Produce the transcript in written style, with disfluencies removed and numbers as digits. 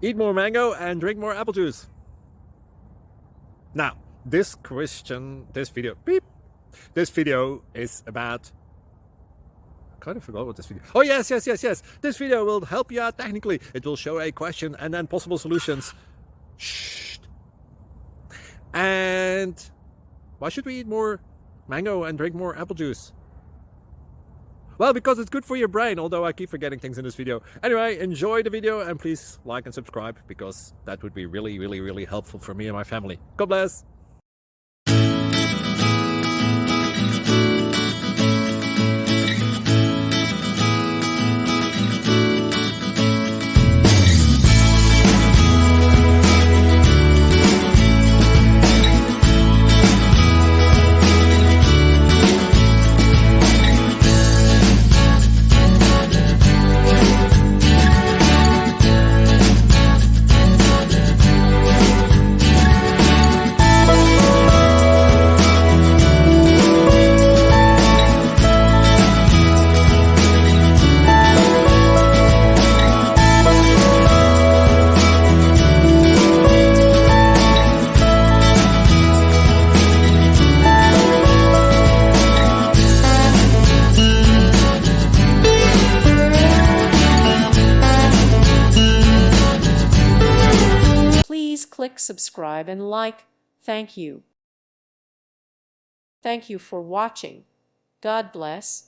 Eat more mango and drink more apple juice. Now, this video is about, I kind of forgot what this video. Oh, yes. This video will help you out technically. It will show a question and then possible solutions. Shh. And why should we eat more mango and drink more apple juice? Well, because it's good for your brain, although I keep forgetting things in this video. Anyway, enjoy the video and please like and subscribe, because that would be really helpful for me and my family. God bless! Click subscribe and like. Thank you. Thank you for watching. God bless.